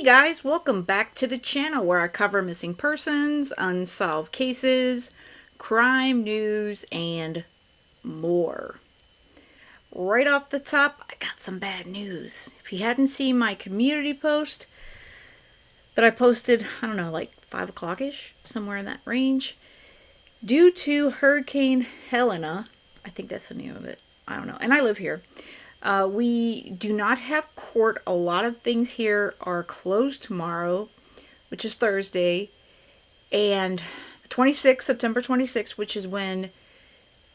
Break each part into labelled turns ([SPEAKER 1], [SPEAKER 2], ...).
[SPEAKER 1] guys, welcome back to the channel where I cover missing persons, unsolved cases, crime news, and more. Right off the top, I got some bad news. If you hadn't seen my community post that I posted, I don't know, like 5 o'clock-ish, somewhere in that range, due to Hurricane Helena, I think that's the name of it, I don't know, and I live here. We do not have court. A lot of things here are closed tomorrow, which is Thursday, and the 26th, September 26th, which is when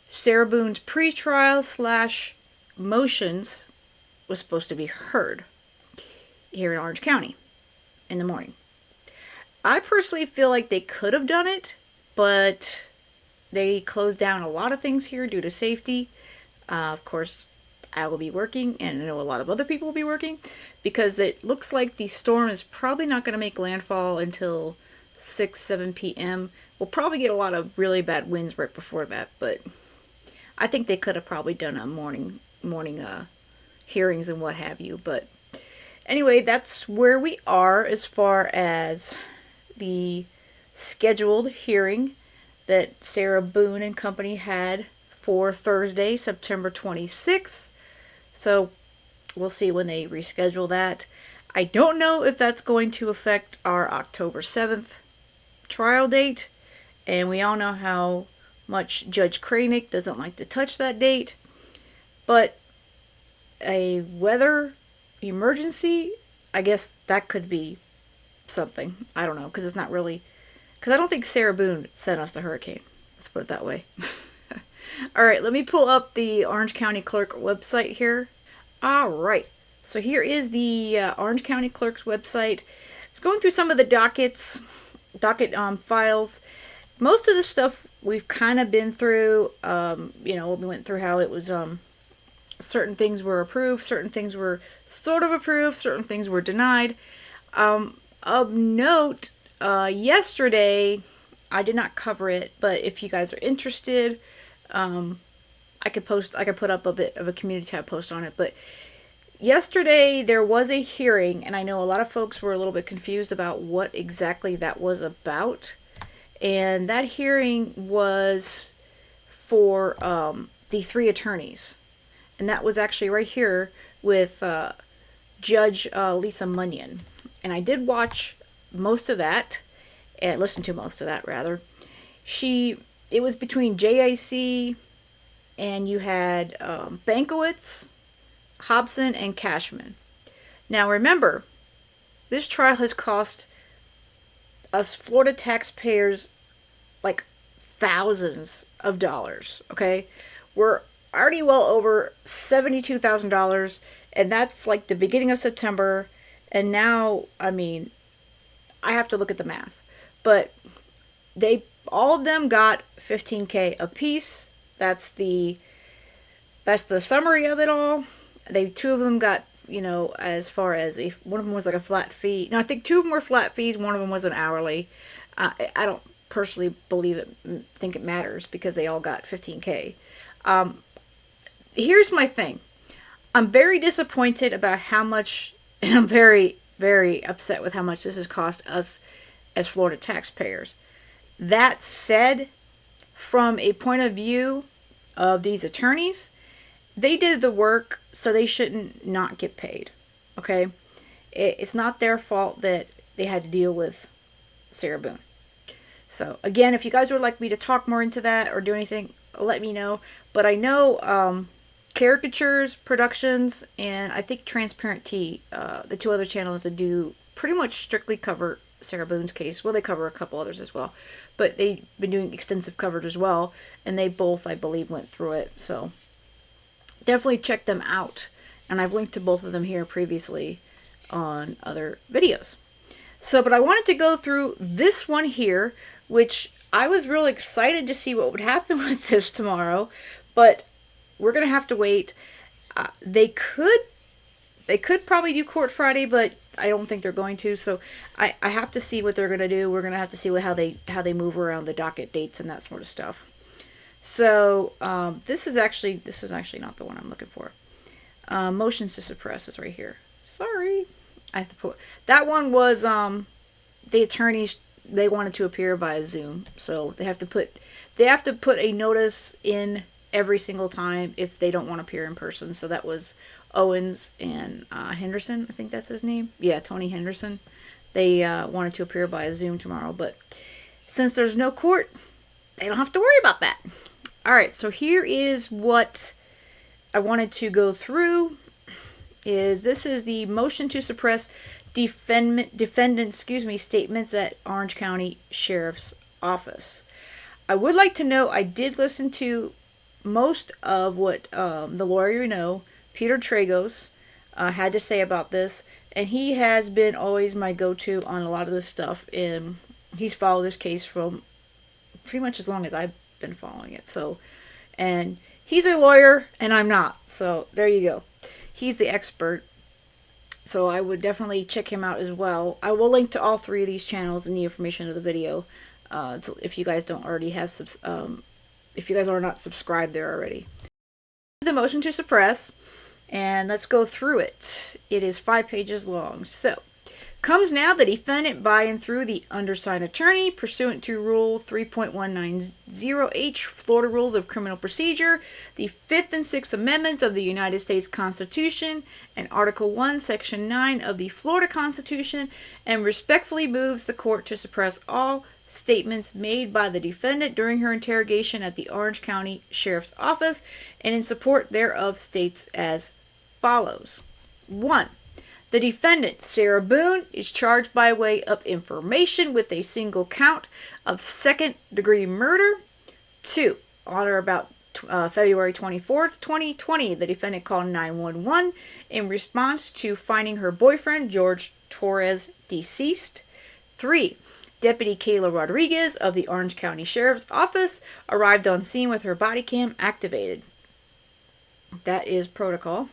[SPEAKER 1] Sarah Boone's pretrial / motions was supposed to be heard here in Orange County in the morning. I personally feel like they could have done it, but they closed down a lot of things here due to safety. Of course, I will be working, and I know a lot of other people will be working, because it looks like the storm is probably not going to make landfall until 6-7 p.m. We'll probably get a lot of really bad winds right before that, but I think they could have probably done a morning hearings and what have you. But anyway, that's where we are as far as the scheduled hearing that Sarah Boone and company had for Thursday, September 26th. So we'll see when they reschedule that. I don't know if that's going to affect our October 7th trial date. And we all know how much Judge Kranick doesn't like to touch that date. But a weather emergency, I guess that could be something. I don't know, because it's not really... Because I don't think Sarah Boone sent us the hurricane. Let's put it that way. Alright, let me pull up the Orange County Clerk website here. Alright, so here is the Orange County Clerk's website. It's going through some of the docket files. Most of the stuff we've kind of been through. We went through how it was certain things were approved, certain things were sort of approved, certain things were denied. Of note, yesterday, I did not cover it, but if you guys are interested, I could put up a bit of a community tab post on it. But yesterday there was a hearing, and I know a lot of folks were a little bit confused about what exactly that was about. And that hearing was for the 3 attorneys, and that was actually right here with Judge Lisa Munyon. And I did watch most of that, and listen to most of that rather. It was between JIC, and you had Bankowitz, Hobson, and Cashman. Now remember, this trial has cost us Florida taxpayers like thousands of dollars, okay? We're already well over $72,000, and that's like the beginning of September, and now, I mean, I have to look at the math, but all of them got $15K a piece. That's the summary of it all. 2 of them got, as far as one of them was like a flat fee. No, I think 2 of them were flat fees. One of them was an hourly. I don't personally think it matters, because they all got $15K. Here's my thing. I'm very disappointed about how much, and I'm very, very upset with how much this has cost us as Florida taxpayers. That said, from a point of view of these attorneys, they did the work, so they shouldn't not get paid, okay? It's not their fault that they had to deal with Sarah Boone. So, again, if you guys would like me to talk more into that or do anything, let me know. But I know Caricatures Productions and I think Transparent Tea, the 2 other channels that do pretty much strictly cover Sarah Boone's case. Well, they cover a couple others as well, but they've been doing extensive coverage as well, and they both, I believe, went through it. So definitely check them out, and I've linked to both of them here previously on other videos. So, but I wanted to go through this one here, which I was really excited to see what would happen with this tomorrow, but we're gonna have to wait. They could probably do court Friday, but I don't think they're going to. So I have to see what they're going to do. We're going to have to see how they move around the docket dates and that sort of stuff. So this is actually not the one I'm looking for. Motions to suppress is right here. Sorry. I have to put that one was the attorneys, they wanted to appear via Zoom, so they have to put a notice in every single time if they don't want to appear in person. So that was Owens and Henderson, I think that's his name. Yeah, Tony Henderson. They wanted to appear via Zoom tomorrow, but since there's no court, they don't have to worry about that. All right, so here is what I wanted to go through. This is the motion to suppress defendant statements at Orange County Sheriff's Office. I would like to note I did listen to most of what the lawyer Peter Tragos, had to say about this, and he has been always my go-to on a lot of this stuff. And he's followed this case from pretty much as long as I've been following it. So, and he's a lawyer and I'm not. So there you go. He's the expert. So I would definitely check him out as well. I will link to all three of these channels in the information of the video. If you guys don't already have, if you guys are not subscribed there already. The motion to suppress, and let's go through it. It is 5 pages long. So, comes now the defendant by and through the undersigned attorney, pursuant to Rule 3.190H, Florida Rules of Criminal Procedure, the 5th and 6th Amendments of the United States Constitution, and Article 1, Section 9 of the Florida Constitution, and respectfully moves the court to suppress all statements made by the defendant during her interrogation at the Orange County Sheriff's Office, and in support thereof states as follows. 1. The defendant, Sarah Boone, is charged by way of information with a single count of second-degree murder. 2. On or about February 24th, 2020, the defendant called 911 in response to finding her boyfriend, George Torres, deceased. 3. Deputy Kayla Rodriguez of the Orange County Sheriff's Office arrived on scene with her body cam activated. That is protocol.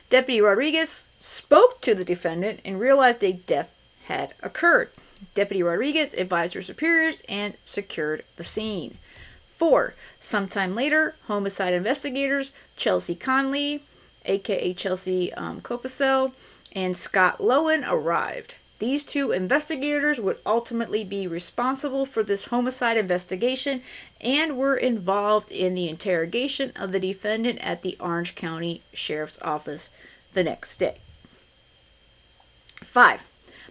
[SPEAKER 1] Deputy Rodriguez spoke to the defendant and realized a death had occurred. Deputy Rodriguez advised her superiors and secured the scene. 4. Sometime later, homicide investigators Chelsea Conley, aka Chelsea Copacel, and Scott Lowen arrived. These two investigators would ultimately be responsible for this homicide investigation and were involved in the interrogation of the defendant at the Orange County Sheriff's Office the next day. 5.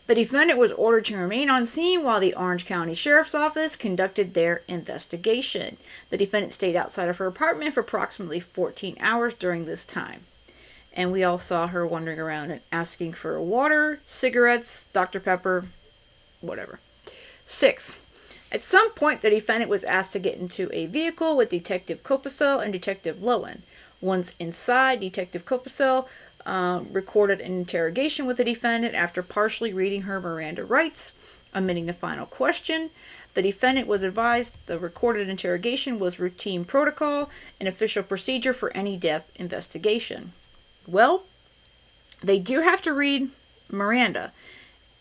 [SPEAKER 1] The defendant was ordered to remain on scene while the Orange County Sheriff's Office conducted their investigation. The defendant stayed outside of her apartment for approximately 14 hours during this time. And we all saw her wandering around and asking for water, cigarettes, Dr. Pepper, whatever. 6. At some point, the defendant was asked to get into a vehicle with Detective Copacel and Detective Lowen. Once inside, Detective Copacel recorded an interrogation with the defendant after partially reading her Miranda rights, omitting the final question. The defendant was advised the recorded interrogation was routine protocol and official procedure for any death investigation. Well, they do have to read Miranda.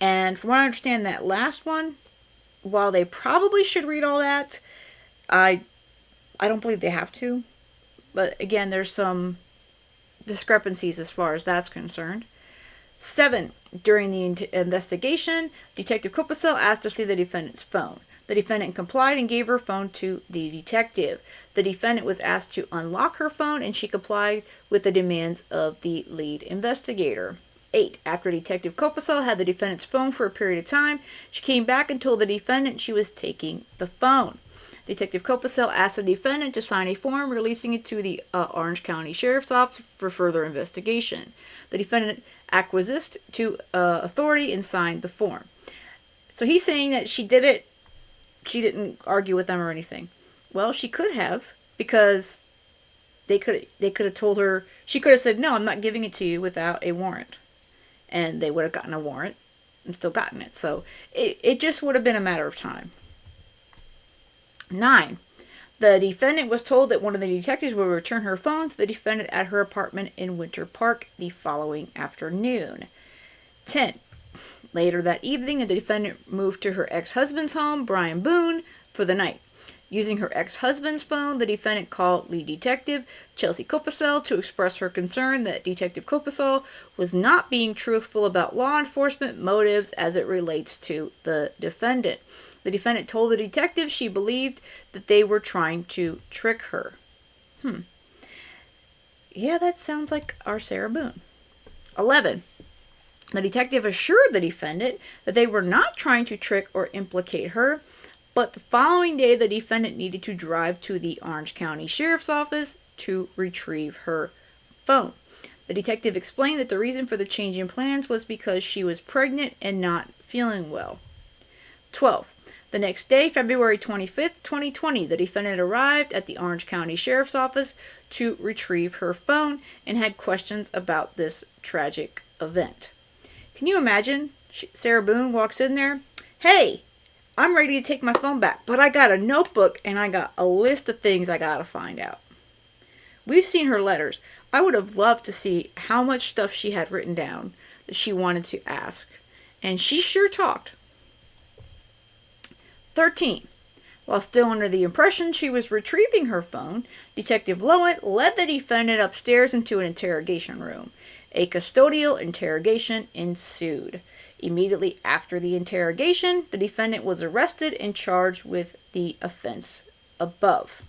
[SPEAKER 1] And from what I understand, that last one, while they probably should read all that, I don't believe they have to. But again, there's some discrepancies as far as that's concerned. 7. During the investigation, Detective Copacel asked to see the defendant's phone. The defendant complied and gave her phone to the detective. The defendant was asked to unlock her phone, and she complied with the demands of the lead investigator. 8. After Detective Copacel had the defendant's phone for a period of time, she came back and told the defendant she was taking the phone. Detective Copacel asked the defendant to sign a form releasing it to the Orange County Sheriff's Office for further investigation. The defendant acquiesced to authority and signed the form. So he's saying that she did it. She didn't argue with them or anything. Well, she could have, because they could have told her, she could have said, no, I'm not giving it to you without a warrant. And they would have gotten a warrant and still gotten it. So it just would have been a matter of time. 9. The defendant was told that one of the detectives would return her phone to the defendant at her apartment in Winter Park the following afternoon. 10. Later that evening, the defendant moved to her ex-husband's home, Brian Boone, for the night. Using her ex-husband's phone, the defendant called lead detective Chelsea Copasel to express her concern that Detective Copasel was not being truthful about law enforcement motives as it relates to the defendant. The defendant told the detective she believed that they were trying to trick her. Yeah, that sounds like our Sarah Boone. 11. The detective assured the defendant that they were not trying to trick or implicate her, but the following day the defendant needed to drive to the Orange County Sheriff's Office to retrieve her phone. The detective explained that the reason for the change in plans was because she was pregnant and not feeling well. 12. The next day, February 25th, 2020, the defendant arrived at the Orange County Sheriff's Office to retrieve her phone and had questions about this tragic event. Can you imagine? Sarah Boone walks in there. Hey, I'm ready to take my phone back, but I got a notebook and I got a list of things I gotta find out. We've seen her letters. I would have loved to see how much stuff she had written down that she wanted to ask. And she sure talked. 13. While still under the impression she was retrieving her phone, Detective Lowent led the defendant upstairs into an interrogation room. A custodial interrogation ensued. Immediately after the interrogation, the defendant was arrested and charged with the offense above.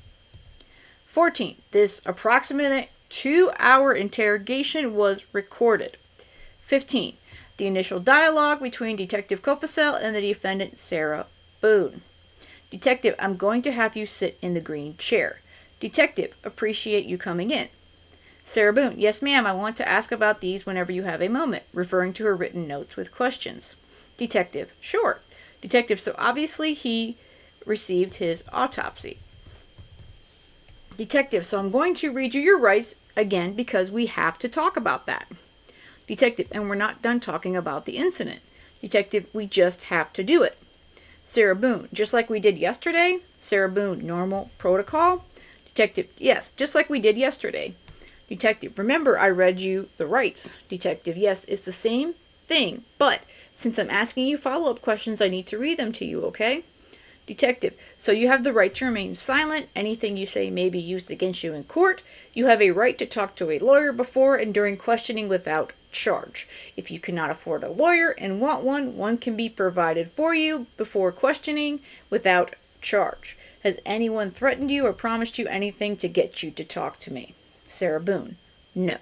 [SPEAKER 1] 14. This approximate 2-hour interrogation was recorded. 15. The initial dialogue between Detective Copasel and the defendant, Sarah Boone. Detective, I'm going to have you sit in the green chair. Detective, appreciate you coming in. Sarah Boone, yes ma'am, I want to ask about these whenever you have a moment, referring to her written notes with questions. Detective, sure. Detective, so obviously he received his autopsy. Detective, so I'm going to read you your rights again because we have to talk about that. Detective, and we're not done talking about the incident. Detective, we just have to do it. Sarah Boone, just like we did yesterday? Sarah Boone, normal protocol? Detective, yes, just like we did yesterday. Detective, remember I read you the rights. Detective, yes, it's the same thing, but since I'm asking you follow-up questions, I need to read them to you, okay? Detective, so you have the right to remain silent. Anything you say may be used against you in court. You have a right to talk to a lawyer before and during questioning without charge. If you cannot afford a lawyer and want one, one can be provided for you before questioning without charge. Has anyone threatened you or promised you anything to get you to talk to me? Sarah Boone, no.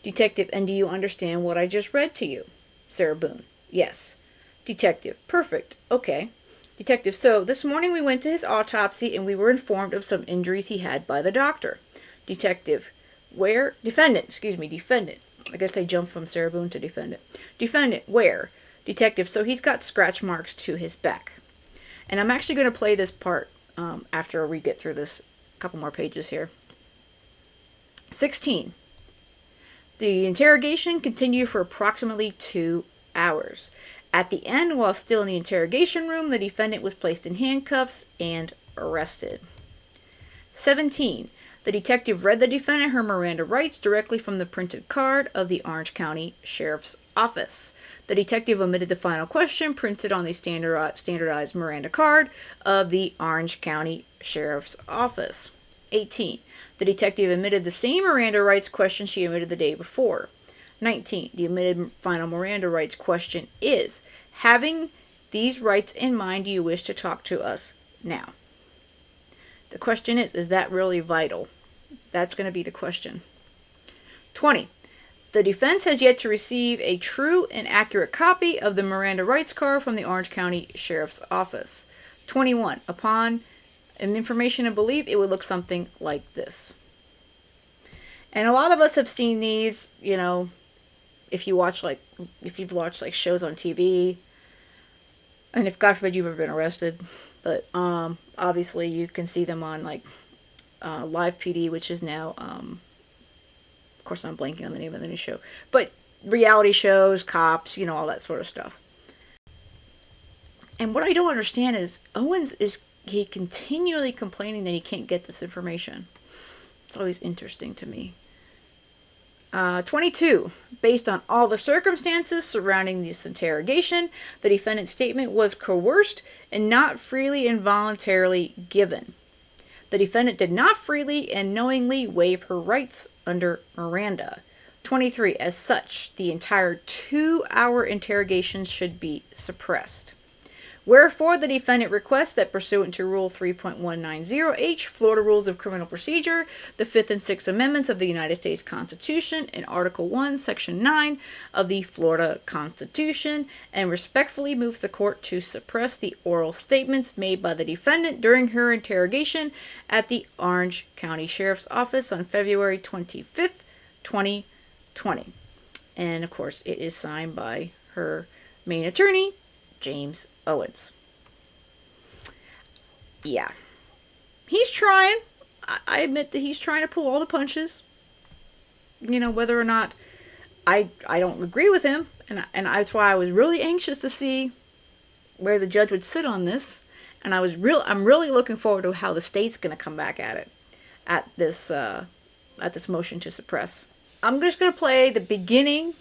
[SPEAKER 1] Detective, and do you understand what I just read to you? Sarah Boone, yes. Detective, perfect, okay. Detective, so this morning we went to his autopsy and we were informed of some injuries he had by the doctor. Detective, where? Defendant. I guess they jumped from Sarah Boone to defendant. Defendant, where? Detective, so he's got scratch marks to his back. And I'm actually going to play this part after we get through this couple more pages here. 16. The interrogation continued for approximately 2 hours. At the end, while still in the interrogation room, the defendant was placed in handcuffs and arrested. 17. The detective read the defendant her Miranda rights directly from the printed card of the Orange County Sheriff's Office. The detective omitted the final question printed on the standardized Miranda card of the Orange County Sheriff's Office. 18. The detective omitted the same Miranda rights question she omitted the day before. 19. The omitted final Miranda rights question is, having these rights in mind, do you wish to talk to us now? The question is that really vital? That's going to be the question. 20. The defense has yet to receive a true and accurate copy of the Miranda rights card from the Orange County Sheriff's Office. 21. Upon information and belief, it would look something like this. And a lot of us have seen these, if you've watched shows on TV, and if God forbid you've ever been arrested, but obviously you can see them on Live PD, which is now of course I'm blanking on the name of the new show, but reality shows, cops, all that sort of stuff. And what I don't understand is Owens he continually complaining that he can't get this information. It's always interesting to me. 22. Based on all the circumstances surrounding this interrogation, the defendant's statement was coerced and not freely and voluntarily given. The defendant did not freely and knowingly waive her rights under Miranda. 23. As such, the entire 2-hour interrogation should be suppressed. Wherefore, the defendant requests that pursuant to Rule 3.190H, Florida Rules of Criminal Procedure, the 5th and 6th Amendments of the United States Constitution, and Article 1, Section 9 of the Florida Constitution, and respectfully moves the court to suppress the oral statements made by the defendant during her interrogation at the Orange County Sheriff's Office on February 25th, 2020. And, of course, it is signed by her main attorney, James Owens. Yeah. He's trying. I admit that he's trying to pull all the punches. You know, whether or not I don't agree with him. And that's why I was really anxious to see where the judge would sit on this. And I'm really looking forward to how the state's going to come back at it. At this motion to suppress. I'm just going to play the beginning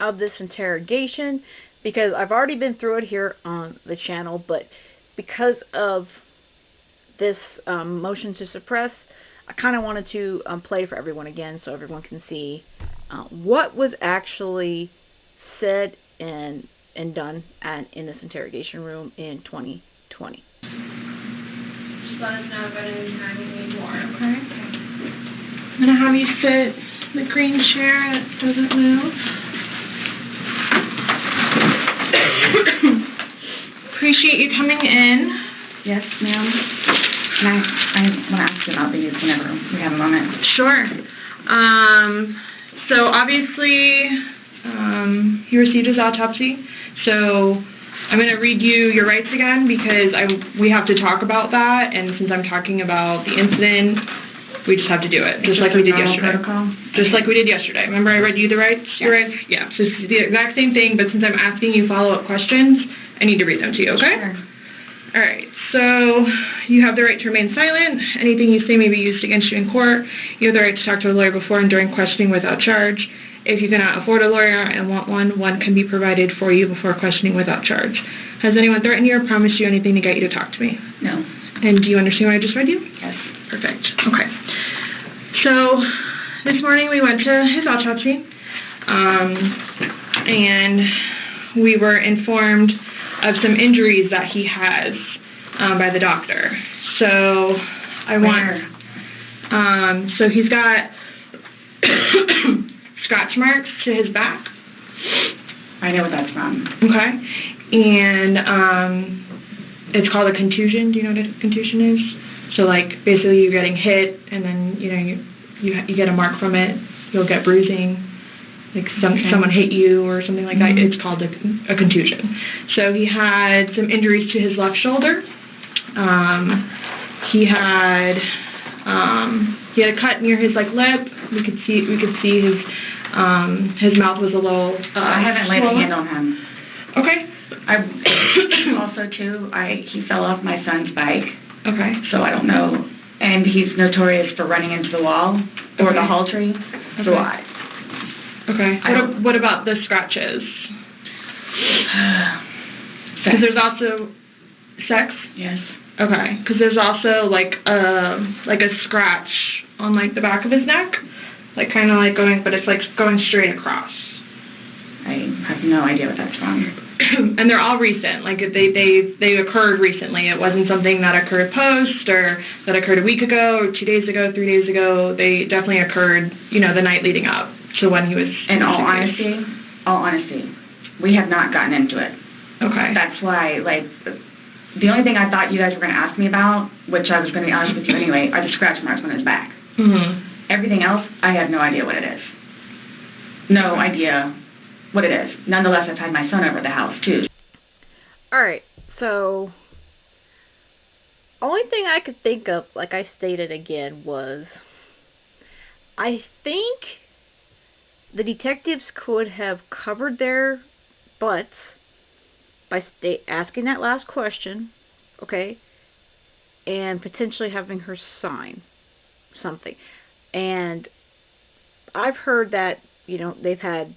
[SPEAKER 1] of this interrogation, because I've already been through it here on the channel, but because of this motion to suppress, I kind of wanted to play it for everyone again so everyone can see what was actually said and done in this interrogation room in 2020.
[SPEAKER 2] Just let us know if at any time you need more, okay? I'm going to have you sit in the green chair that doesn't move. Appreciate you coming in.
[SPEAKER 3] Yes, ma'am. I want to ask you about these whenever we have a moment.
[SPEAKER 2] Sure. So obviously, he received his autopsy. So I'm going to read you your rights again because we have to talk about that. And since I'm talking about the incident, we just have to do it, just like we did yesterday.
[SPEAKER 3] Protocol?
[SPEAKER 2] Just like we did yesterday. Remember I read you the rights? Your rights? Yeah. So it's the exact same thing, but since I'm asking you follow-up questions, I need to read them to you, okay?
[SPEAKER 3] Sure.
[SPEAKER 2] All right. So you have the right to remain silent. Anything you say may be used against you in court. You have the right to talk to a lawyer before and during questioning without charge. If you cannot afford a lawyer and want one can be provided for you before questioning without charge. Has anyone threatened you or promised you anything to get you to talk to me?
[SPEAKER 3] No.
[SPEAKER 2] And do you understand what I just read you?
[SPEAKER 3] Yes.
[SPEAKER 2] Perfect. Okay. So this morning we went to his autopsy, and we were informed of some injuries that he has by the doctor. So so he's got scratch marks to his back.
[SPEAKER 3] I know what that's from.
[SPEAKER 2] Okay. And it's called a contusion. Do you know what a contusion is? So like basically you're getting hit and then you get a mark from it. You'll get bruising. Like someone hit you or something like that. It's called a contusion. So he had some injuries to his left shoulder. He had a cut near his lip. We could see his mouth was a little.
[SPEAKER 3] I haven't laid a hand on him.
[SPEAKER 2] Okay.
[SPEAKER 3] Also too, he fell off my son's bike.
[SPEAKER 2] Okay.
[SPEAKER 3] So I don't know, and he's notorious for running into the wall or the hall tree. So
[SPEAKER 2] Okay. What about the scratches? Because there's also sex.
[SPEAKER 3] Yes.
[SPEAKER 2] Okay. Because there's also like a scratch on the back of his neck, kind of going, but it's going straight across.
[SPEAKER 3] I have no idea what that's from.
[SPEAKER 2] And they're all recent. They occurred recently. It wasn't something that occurred post or that occurred a week ago or 2 days ago, 3 days ago. They definitely occurred, the night leading up to when he was.
[SPEAKER 3] In all honesty, we have not gotten into it.
[SPEAKER 2] Okay.
[SPEAKER 3] That's why, the only thing I thought you guys were going to ask me about, which I was going to be honest with you anyway, are the scratch marks on his back.
[SPEAKER 2] Mm-hmm.
[SPEAKER 3] Everything else, I have no idea what it is. No idea what it is. Nonetheless, I've had my son over at the house, too.
[SPEAKER 1] All right, so only thing I could think of, like I stated again, was I think the detectives could have covered their butts by asking that last question, okay, and potentially having her sign something. And I've heard that they've had,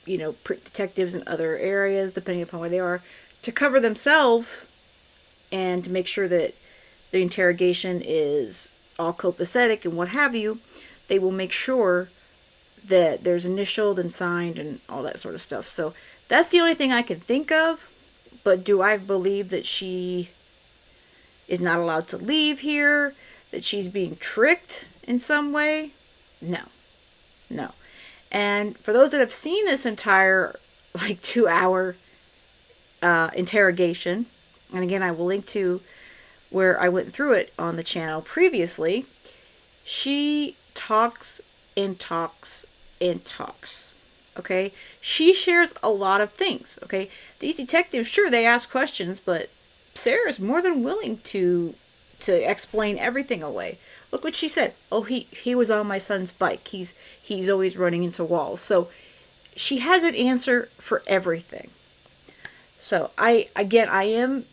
[SPEAKER 1] detectives in other areas, depending upon where they are, to cover themselves and to make sure that the interrogation is all copacetic and what have you. They will make sure that there's initialed and signed and all that sort of stuff. So that's the only thing I can think of. But do I believe that she is not allowed to leave here? That she's being tricked in some way? No. No. And for those that have seen this entire, like, 2 hour interrogation, and again, I will link to where I went through it on the channel previously, she talks and talks and talks. Okay? She shares a lot of things. Okay? These detectives, sure, they ask questions, but Sarah's more than willing to explain everything away. Look what she said. Oh, he was on my son's bike. He's always running into walls. So she has an answer for everything. So I am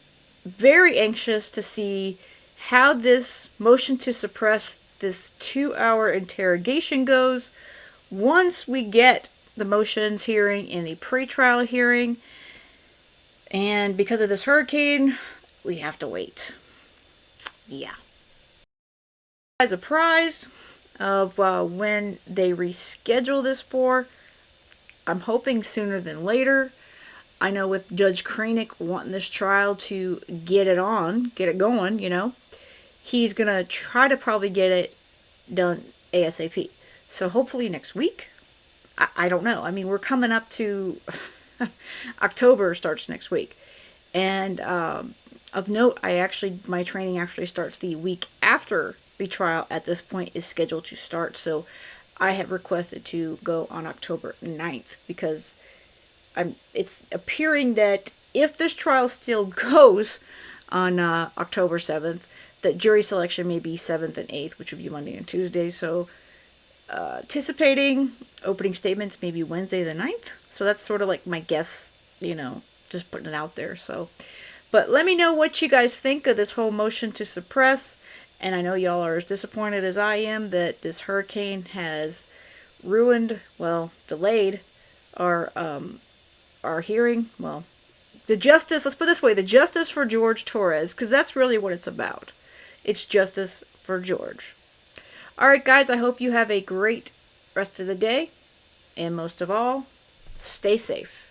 [SPEAKER 1] very anxious to see how this motion to suppress this 2 hour interrogation goes once we get the motions hearing and the pretrial hearing. And because of this hurricane, we have to wait. Yeah. As apprised of when they reschedule this for, I'm hoping sooner than later. I know with Judge Kranick wanting this trial to get it going, he's going to try to probably get it done ASAP. So hopefully next week. I don't know. I mean, we're coming up to October starts next week. And of note, my training actually starts the week after the trial at this point is scheduled to start. So I have requested to go on October 9th because it's appearing that if this trial still goes on October 7th, that jury selection may be 7th and 8th, which would be Monday and Tuesday. So anticipating opening statements maybe Wednesday the 9th. So that's sort of like my guess, just putting it out there. So, but let me know what you guys think of this whole motion to suppress. And I know y'all are as disappointed as I am that this hurricane has delayed our hearing. Well, let's put it this way, the justice for George Torres, because that's really what it's about. It's justice for George. All right, guys, I hope you have a great rest of the day. And most of all, stay safe.